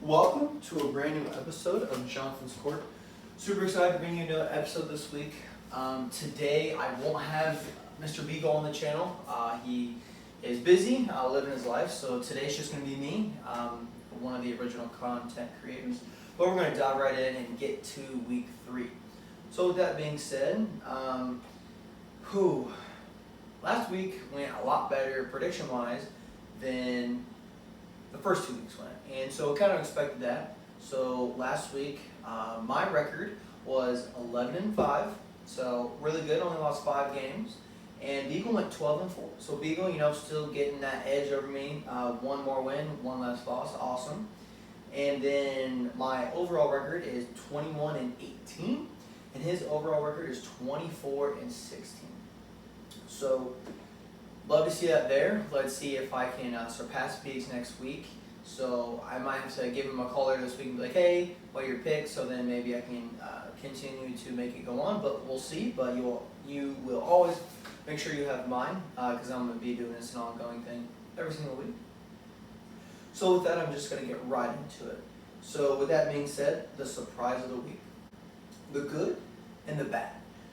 Welcome to a brand new episode of Jonathan's Court. Super excited to bring you an episode this week. Today I won't have Mr. Beagle on the channel. He is busy living his life, so today's just going to be me, one of the original content creators. But we're going to dive right in and get to week 3. So with that being said, last week went a lot better prediction-wise than the first 2 weeks went, and so kind of expected that. So last week, my record was 11-5, so really good. Only lost 5 games, and Beagle went 12-4. So Beagle, still getting that edge over me. 1 more win, 1 less loss, awesome. And then my overall record is 21-18, and his overall record is 24-16. So love to see that there. Let's see if I can surpass Biggs next week. So I might have to give him a call later this week and be like, hey, what are your picks? So then maybe I can continue to make it go on, but we'll see. But you will always make sure you have mine, because I'm going to be doing this an ongoing thing every single week. So with that, I'm just going to get right into it. So with that being said, the surprise of the week. The good and the bad.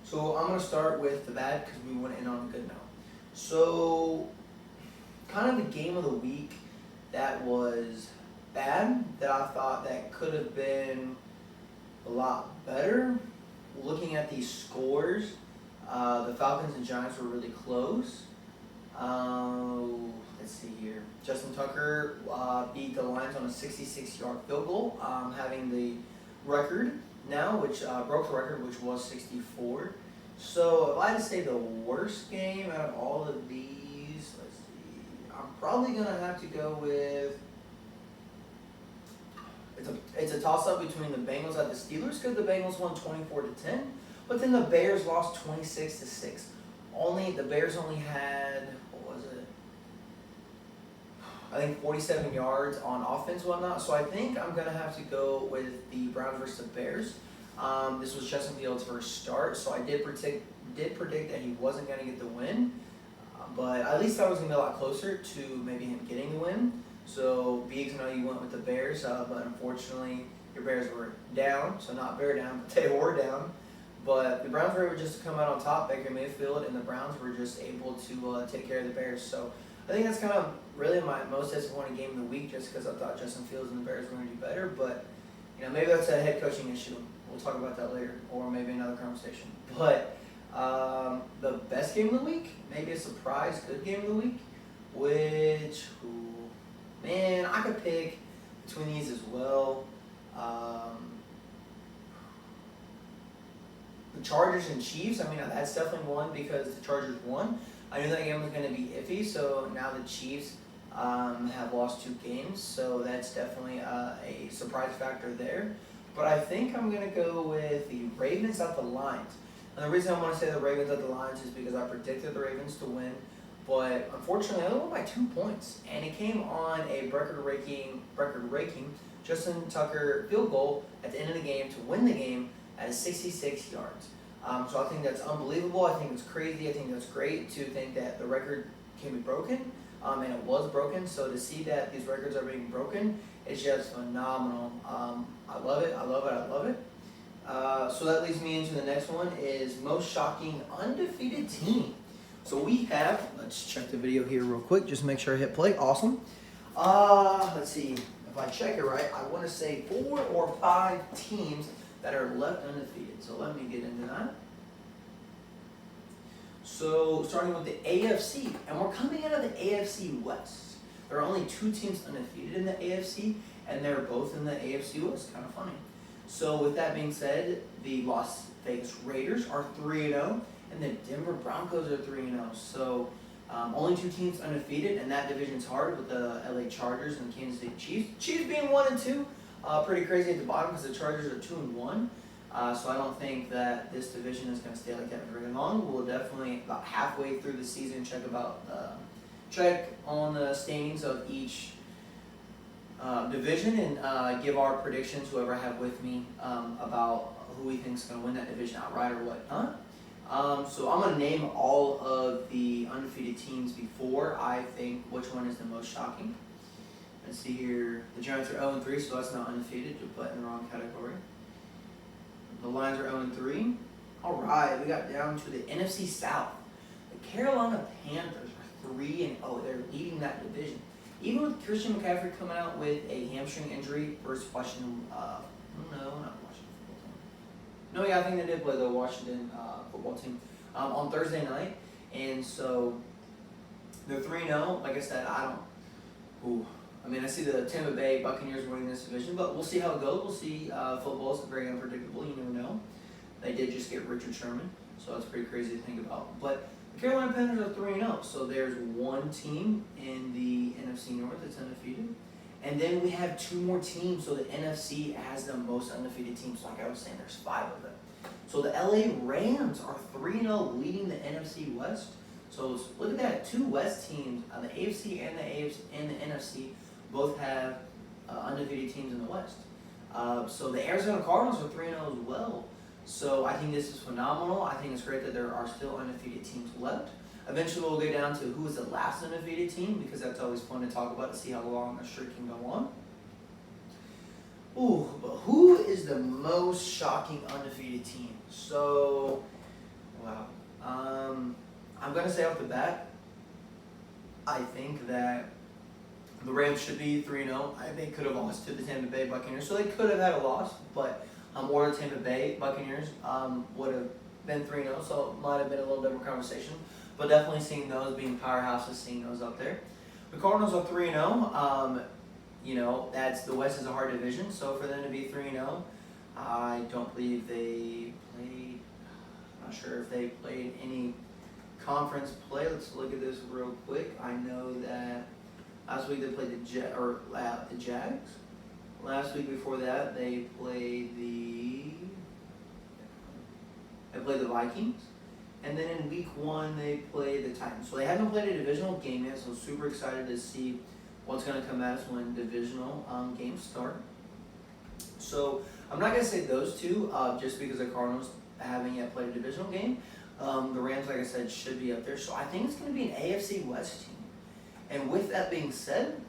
So I'm going to start with the bad because we went in on a good note. So kind of the game of the week that was bad, that I thought that could have been a lot better. Looking at these scores, the Falcons and Giants were really close. Let's see here. Justin Tucker beat the Lions on a 66-yard field goal, having the record now, which broke the record, which was 64. So if I had to say the worst game out of all of these, let's see, I'm probably going to have to go with, it's a toss-up between the Bengals and the Steelers, because the Bengals won 24-10, but then the Bears lost 26-6. The Bears only had, what was it? I think 47 yards on offense and whatnot, so I think I'm going to have to go with the Browns versus the Bears. This was Justin Fields' first start, so I did predict that he wasn't going to get the win, but at least I was going to be a lot closer to maybe him getting the win. So, Biggs, I know you went with the Bears, but unfortunately your Bears were down, so not very down, but they were down. But the Browns were able just to come out on top, Baker Mayfield, and the Browns were just able to take care of the Bears. So I think that's kind of really my most disappointing game of the week, just because I thought Justin Fields and the Bears were going to do better. But maybe that's a head coaching issue. We'll talk about that later, or maybe another conversation. But the best game of the week, maybe a surprise good game of the week, which, I could pick between these as well. The Chargers and Chiefs, that's definitely one because the Chargers won. I knew that game was going to be iffy, so now the Chiefs have lost 2 games, so that's definitely a surprise factor there. But I think I'm going to go with the Ravens at the Lions. And the reason I want to say the Ravens at the Lions is because I predicted the Ravens to win, but unfortunately I only won by 2 points, and it came on a record-breaking Justin Tucker field goal at the end of the game to win the game at 66 yards. So I think that's unbelievable. I think it's crazy. I think that's great to think that the record can be broken, and it was broken. So to see that these records are being broken is just phenomenal. I love it. I love it. I love it. So that leads me into the next one, is most shocking undefeated team. So we have, let's check the video here real quick, just make sure I hit play. Awesome. Let's see, if I check it right, I want to say 4 or 5 teams that are left undefeated. So let me get into that. So starting with the AFC, and we're coming out of the AFC West. There are only 2 teams undefeated in the AFC, and they're both in the AFC West. Kind of funny. So with that being said, the Las Vegas Raiders are 3-0, and the Denver Broncos are 3-0. So only 2 teams undefeated, and that division's hard with the LA Chargers and the Kansas City Chiefs. Chiefs being 1-2, pretty crazy at the bottom because the Chargers are 2-1. So I don't think that this division is going to stay like that for very long. We'll definitely, about halfway through the season, check on the standings of each division and give our predictions, whoever I have with me, about who we think is going to win that division outright or whatnot. So I'm going to name all of the undefeated teams before I think which one is the most shocking. Let's see here. The Giants are 0-3, so that's not undefeated. You're put in the wrong category. The Lions are 0-3. All right, we got down to the NFC South. The Carolina Panthers are 3-0. They're leading that division. Even with Christian McCaffrey coming out with a hamstring injury versus Washington, no, not Washington football team. No, yeah, I think they did play the Washington football team on Thursday night. And so they're 3-0. Like I said, I see the Tampa Bay Buccaneers winning this division, but we'll see how it goes. We'll see. Football is very unpredictable. You never know. They did just get Richard Sherman, so that's pretty crazy to think about. But the Carolina Panthers are 3-0, so there's one team in the NFC North that's undefeated. And then we have two more teams, so the NFC has the most undefeated teams. Like I was saying, there's 5 of them. So the LA Rams are 3-0, leading the NFC West. So look at that, 2 West teams, the AFC and the NFC, both have undefeated teams in the West. So the Arizona Cardinals are 3-0 as well. So I think this is phenomenal. I think it's great that there are still undefeated teams left. Eventually we'll go down to who is the last undefeated team, because that's always fun to talk about to see how long a streak can go on. Ooh, but who is the most shocking undefeated team? So, wow. I'm going to say off the bat, I think that the Rams should be 3-0. They could have lost to the Tampa Bay Buccaneers, so they could have had a loss, but or the Tampa Bay Buccaneers would have been 3-0, so it might have been a little different conversation. But definitely seeing those being powerhouses, seeing those up there. The Cardinals are 3-0. That's the West is a hard division, so for them to be 3-0, I don't believe they played. I'm not sure if they played any conference play. Let's look at this real quick. I know that last week they played the Jags. Last week before that they played the Vikings. And then in week 1 they played the Titans. So they haven't played a divisional game yet, so super excited to see what's going to come at us when divisional games start. So I'm not going to say those two just because the Cardinals haven't yet played a divisional game. The Rams, like I said, should be up there. So I think it's going to be an AFC West team. And with that being said,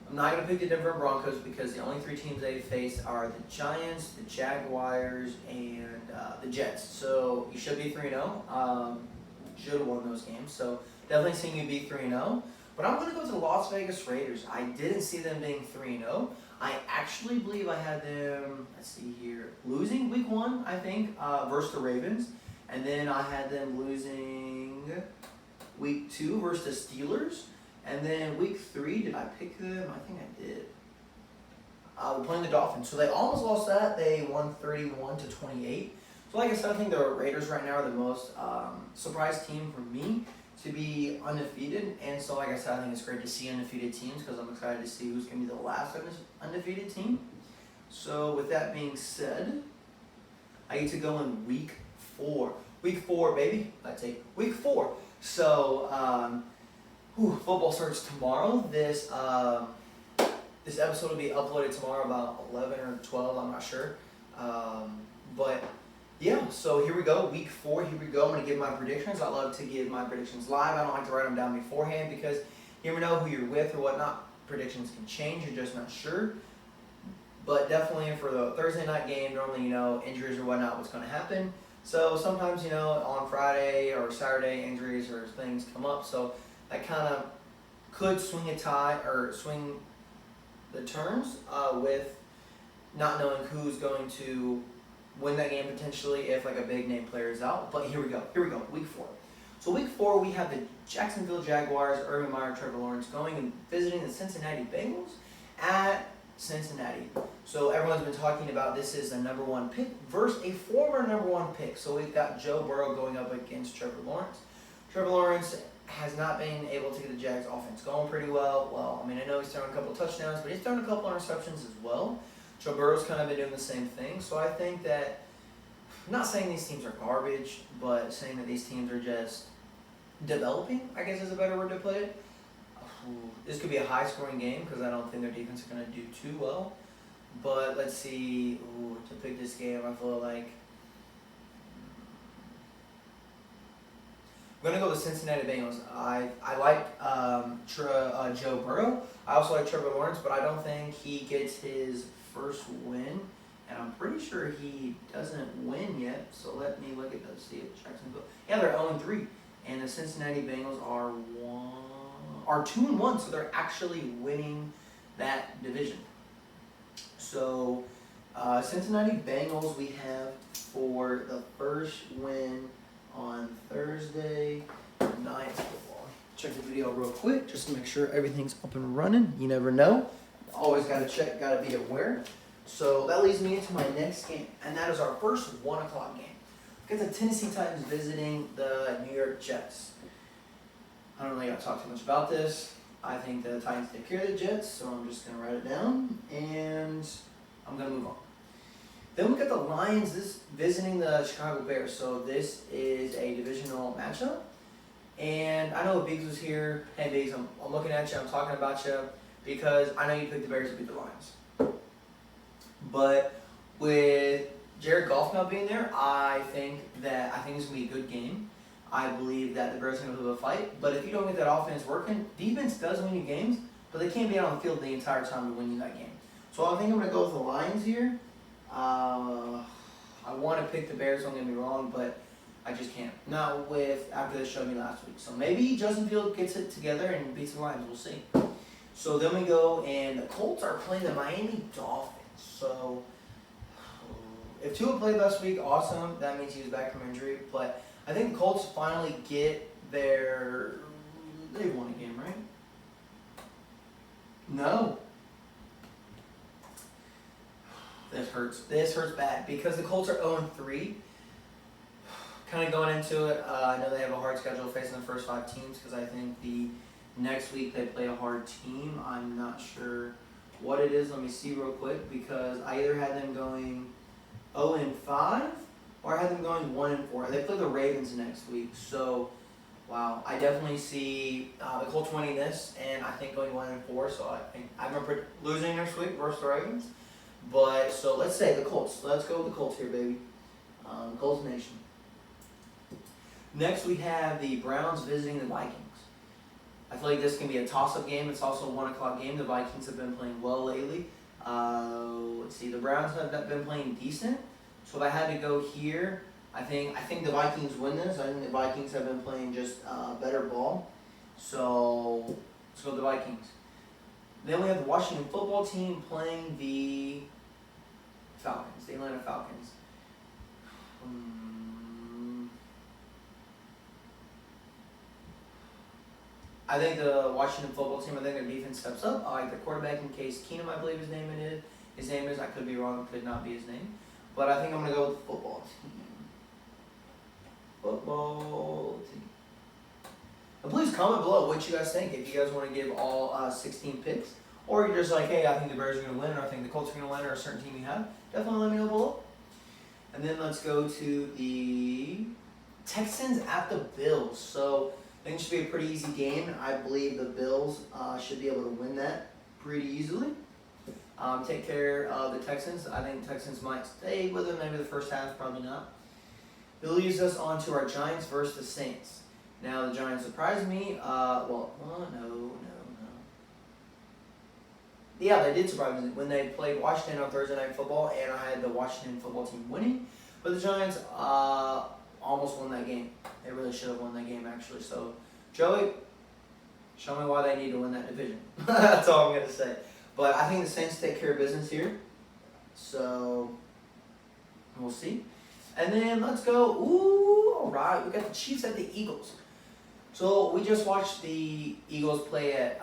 I'm not going to pick the Denver Broncos because the only 3 teams they face are the Giants, the Jaguars, and the Jets. So you should be 3-0. Should have won those games. So definitely seeing you be 3-0. But I'm going to go to the Las Vegas Raiders. I didn't see them being 3-0. I actually believe I had them, let's see here, losing week 1, I think, versus the Ravens. And then I had them losing week 2 versus the Steelers. And then week 3, did I pick them? I think I did. We're playing the Dolphins. So they almost lost that. They won 31-28. So like I said, I think the Raiders right now are the most surprise team for me to be undefeated. And so like I said, I think it's great to see undefeated teams because I'm excited to see who's going to be the last undefeated team. So with that being said, I get to go in week 4. Week 4, baby. I take week 4. So, football starts tomorrow. This episode will be uploaded tomorrow about 11 or 12, I'm not sure. But yeah, so here we go, week 4, here we go. I'm going to give my predictions. I love to give my predictions live. I don't like to write them down beforehand because you never know who you're with or whatnot. Predictions can change, you're just not sure. But definitely for the Thursday night game, normally, injuries or whatnot, what's going to happen. So sometimes, on Friday or Saturday, injuries or things come up. So that kind of could swing a tie or swing the turns with not knowing who's going to win that game potentially if like a big name player is out. But here we go, week 4. So week 4 we have the Jacksonville Jaguars, Urban Meyer, Trevor Lawrence going and visiting the Cincinnati Bengals at Cincinnati. So everyone's been talking about this is the number 1 pick versus a former number 1 pick. So we've got Joe Burrow going up against Trevor Lawrence. Trevor Lawrence has not been able to get the Jags offense going pretty well. Well, I know he's thrown a couple touchdowns, but he's thrown a couple interceptions as well. Joe Burrow's kind of been doing the same thing. So I think that, I'm not saying these teams are garbage, but saying that these teams are just developing, I guess is a better word to put it. This could be a high-scoring game because I don't think their defense is going to do too well. But let's see, to pick this game, I feel like I'm gonna go with the Cincinnati Bengals. I like Joe Burrow. I also like Trevor Lawrence, but I don't think he gets his first win, and I'm pretty sure he doesn't win yet. So let me look at those. See if Jacksonville. Yeah, they're 0-3, and the Cincinnati Bengals are 2-1, so they're actually winning that division. So Cincinnati Bengals we have for the first win on Thursday night football. Check the video real quick just to make sure everything's up and running. You never know. Always got to check, got to be aware. So that leads me into my next game, and that is our first 1 o'clock game. We got the Tennessee Titans visiting the New York Jets. I don't really got to talk too much about this. I think the Titans take care of the Jets, so I'm just going to write it down, and I'm going to move on. Then we got the Lions visiting the Chicago Bears. So this is a divisional matchup. And I know Biggs was here. Hey Biggs, I'm looking at you, I'm talking about you because I know you picked the Bears to beat the Lions. But with Jared Goff not being there, I think it's gonna be a good game. I believe that the Bears are gonna have a fight. But if you don't get that offense working, defense does win you games, but they can't be out on the field the entire time to win you that game. So I think I'm gonna go with the Lions here. I want to pick the Bears, don't get me wrong, but I just can't. Not after they showed me last week. So maybe Justin Fields gets it together and beats the Lions. We'll see. So then we go, and the Colts are playing the Miami Dolphins. So if Tua played last week, awesome. That means he was back from injury. But I think the Colts finally get their... They won a game, right? No. This hurts. This hurts bad because the Colts are 0-3. Kind of going into it, I know they have a hard schedule facing the first 5 teams because I think the next week they play a hard team. I'm not sure what it is. Let me see real quick because I either had them going 0-5 or I had them going 1-4. They play the Ravens next week. So, wow, I definitely see the Colts winning this and I think going 1-4. So I remember losing next week versus the Ravens. But, so let's say the Colts. Let's go with the Colts here, baby. Colts Nation. Next, we have the Browns visiting the Vikings. I feel like this can be a toss-up game. It's also a 1 o'clock game. The Vikings have been playing well lately. Let's see. The Browns have been playing decent. So if I had to go here, I think the Vikings win this. I think the Vikings have been playing just better ball. So let's go with the Vikings. Then we have the Washington football team playing the Falcons, the Atlanta Falcons. I think the Washington football team, I think their defense steps up. I like their quarterback in Case Keenum, I believe his name is. I could be wrong, it could not be his name. But I think I'm going to go with the football team. Football team. And please comment below what you guys think. If you guys want to give all 16 picks, or you're just like, hey, I think the Bears are going to win, or I think the Colts are going to win, or a certain team you have, definitely let me know below. And then let's go to the Texans at the Bills. So I think it should be a pretty easy game. I believe the Bills should be able to win that pretty easily. Take care of the Texans. I think the Texans might stay with them maybe the first half, probably not. It leads us on to our Giants versus the Saints. Now, the Giants surprised me. No. Yeah, they did surprise me when they played Washington on Thursday Night Football, and I had the Washington football team winning. But the Giants almost won that game. They really should have won that game, actually. So, Joey, show me why they need to win that division. That's all I'm going to say. But I think the Saints take care of business here. So, we'll see. And then let's go. Ooh, all right. We got the Chiefs at the Eagles. So we just watched the Eagles play at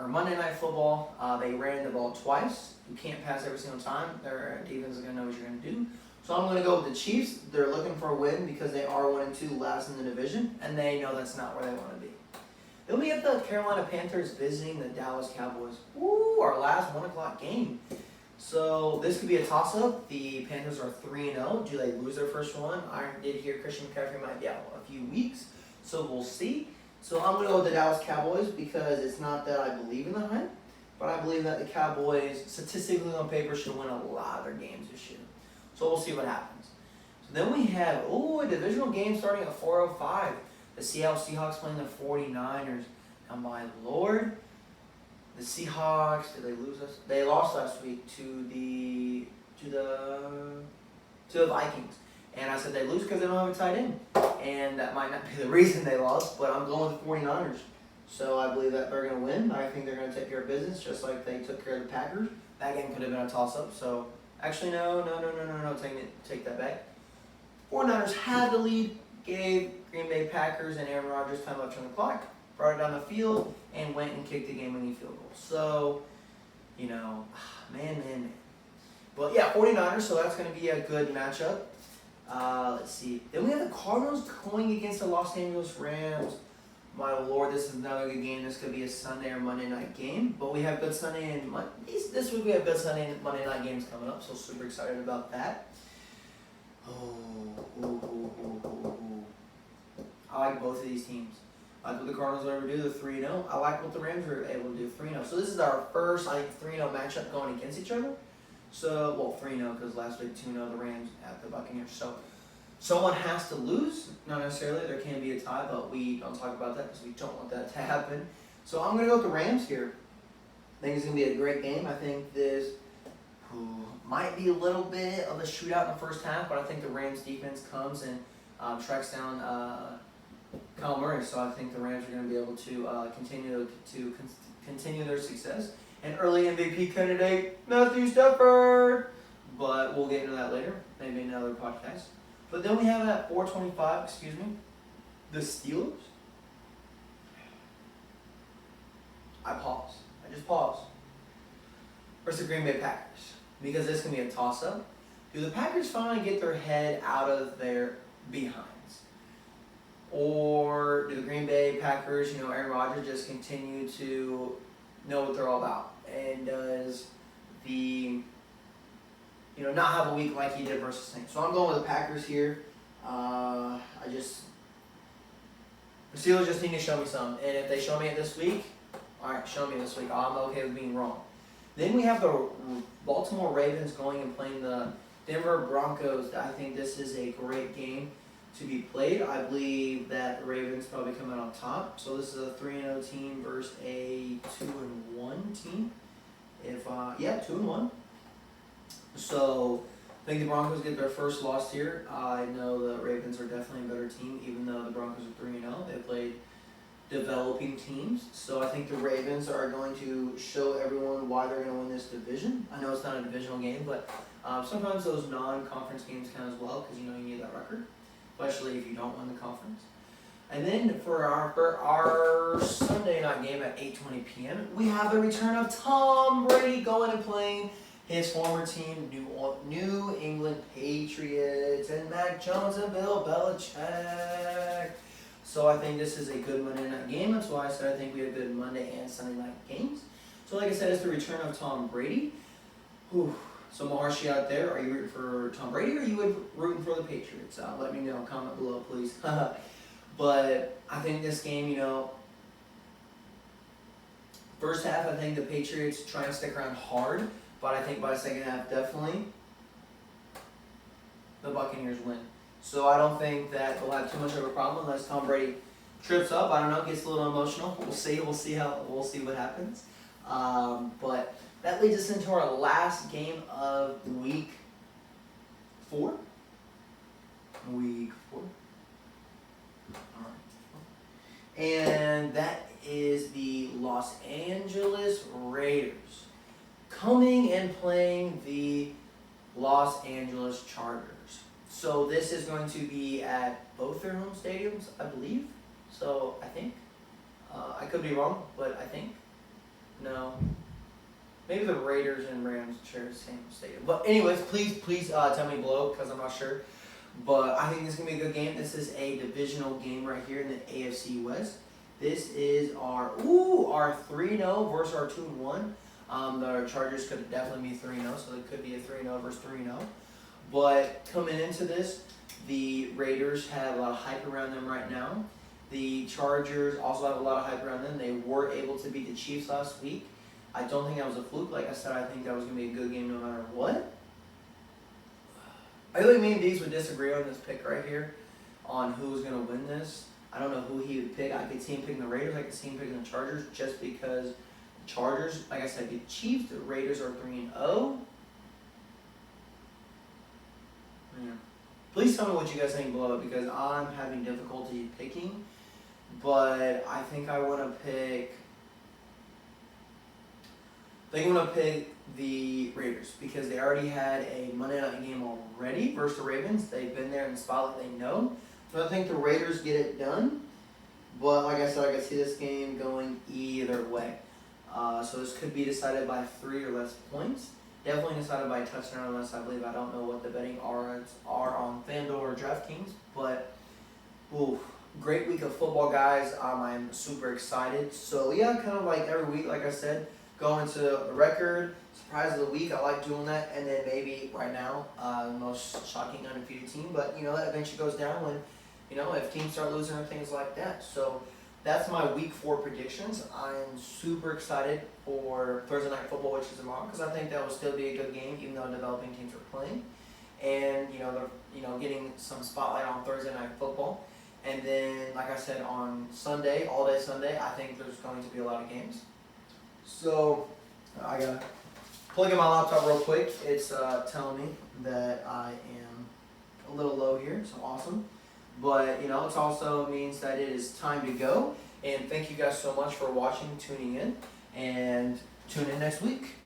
Monday Night Football. They ran the ball twice. You can't pass every single time. Their defense is going to know what you're going to do. So I'm going to go with the Chiefs. They're looking for a win because they are 1-2 last in the division, and they know that's not where they want to be. Then we have the Carolina Panthers visiting the Dallas Cowboys. Ooh, our last 1 o'clock game. So this could be a toss-up. The Panthers are 3-0. Do they lose their first one? I did hear Christian McCaffrey might be out a few weeks. So we'll see. So I'm going to go with the Dallas Cowboys because it's not that I believe in the hype, but I believe that the Cowboys, statistically on paper, should win a lot of their games this year. So we'll see what happens. So then we have, a divisional game starting at 4:05. The Seattle Seahawks playing the 49ers. Now, my Lord, the Seahawks, did they lose us? They lost last week to the Vikings. And I said they lose because they don't have a tight end. And that might not be the reason they lost, but I'm going with the 49ers. So I believe that they're going to win. I think they're going to take care of business just like they took care of the Packers. That game could have been a toss-up. So actually, no. Take that back. 49ers had the lead, gave Green Bay Packers and Aaron Rodgers time left on the clock, brought it down the field, and went and kicked the game-winning field goal. So, man. But yeah, 49ers, so that's going to be a good matchup. Let's see. Then we have the Cardinals going against the Los Angeles Rams. My Lord, this is another good game. This could be a Sunday or Monday night game. But we have good Sunday and this week we have good Sunday and Monday night games coming up, so super excited about that. I like both of these teams. I like what the Cardinals are able to do, the 3-0. I like what the Rams are able to do, 3-0. So this is our first, 3-0 matchup going against each other. So, 3-0 because last week 2-0 the Rams at the Buccaneers. So, someone has to lose. Not necessarily. There can be a tie, but we don't talk about that because we don't want that to happen. So, I'm going to go with the Rams here. I think it's going to be a great game. I think this might be a little bit of a shootout in the first half, but I think the Rams defense comes and tracks down Kyle Murray. So, I think the Rams are going to be able to continue their success. And early MVP candidate, Matthew Stafford. But we'll get into that later, maybe in another podcast. But then we have at 4:25, the Steelers. I just pause. Versus the Green Bay Packers. Because this can be a toss-up. Do the Packers finally get their head out of their behinds? Or do the Green Bay Packers, Aaron Rodgers just continue to know what they're all about? And does not have a week like he did versus Saints. So I'm going with the Packers here. The Steelers just need to show me some. And if they show me it this week, all right, show me this week. I'm okay with being wrong. Then we have the Baltimore Ravens going and playing the Denver Broncos. I think this is a great game to be played. I believe that the Ravens probably come out on top. So this is a 3-0 team versus a 2-1 team. 2-1. So I think the Broncos get their first loss here. I know the Ravens are definitely a better team, even though the Broncos are 3-0. They played developing teams. So I think the Ravens are going to show everyone why they're going to win this division. I know it's not a divisional game, but sometimes those non-conference games count as well because you need that record, especially if you don't win the conference. And then for our Sunday night game at 8:20 p.m., we have the return of Tom Brady going and playing his former team, New England Patriots, and Mac Jones and Bill Belichick. So I think this is a good Monday night game. That's why I said I think we have good Monday and Sunday night games. So like I said, it's the return of Tom Brady. Whew. So Maharshi out there, are you rooting for Tom Brady or are you rooting for the Patriots? Let me know. Comment below, please. But I think this game, first half, I think the Patriots try and stick around hard. But I think by the second half, definitely, the Buccaneers win. So I don't think that they'll have too much of a problem unless Tom Brady trips up. I don't know, gets a little emotional. We'll see what happens. But that leads us into our last game of week 4. Week 4. All right. And that is the Los Angeles Raiders coming and playing the Los Angeles Chargers. So this is going to be at both their home stadiums, I believe. So I think. I could be wrong, but I think. No. Maybe the Raiders and Rams share the same stadium. But anyways, please tell me below because I'm not sure. But I think this is going to be a good game. This is a divisional game right here in the AFC West. This is our 3-0 versus our 2-1. The Chargers could definitely be 3-0, so it could be a 3-0 versus 3-0. But coming into this, the Raiders have a lot of hype around them right now. The Chargers also have a lot of hype around them. They were able to beat the Chiefs last week. I don't think that was a fluke. Like I said, I think that was going to be a good game no matter what. I think me and Dees would disagree on this pick right here on who's going to win this. I don't know who he would pick. I could see him picking the Raiders. I could see him picking the Chargers just because the Chargers, like I said, get Chiefs. The Raiders are 3-0. Yeah. Please tell me what you guys think below because I'm having difficulty picking. But I think I want to pick. I think I'm going to pick the Raiders because they already had a Monday night game already versus the Ravens. They've been there in the spotlight. They know. So I think the Raiders get it done. But like I said, I can see this game going either way. So this could be decided by 3 or less points. Definitely decided by a touchdown or less, I believe. I don't know what the betting odds are on FanDuel or DraftKings. But, ooh, great week of football, guys. I'm super excited. So, yeah, kind of like every week, like I said, go into the record, surprise of the week. I like doing that. And then maybe right now, the most shocking undefeated team. But, that eventually goes down when, if teams start losing or things like that. So that's my week 4 predictions. I'm super excited for Thursday Night Football, which is tomorrow, because I think that will still be a good game, even though developing teams are playing. And, they're, getting some spotlight on Thursday Night Football. And then, like I said, on Sunday, all day Sunday, I think there's going to be a lot of games. So I got to plug in my laptop real quick. It's telling me that I am a little low here, so awesome. But, it also means that it is time to go. And thank you guys so much for watching, tuning in, and tune in next week.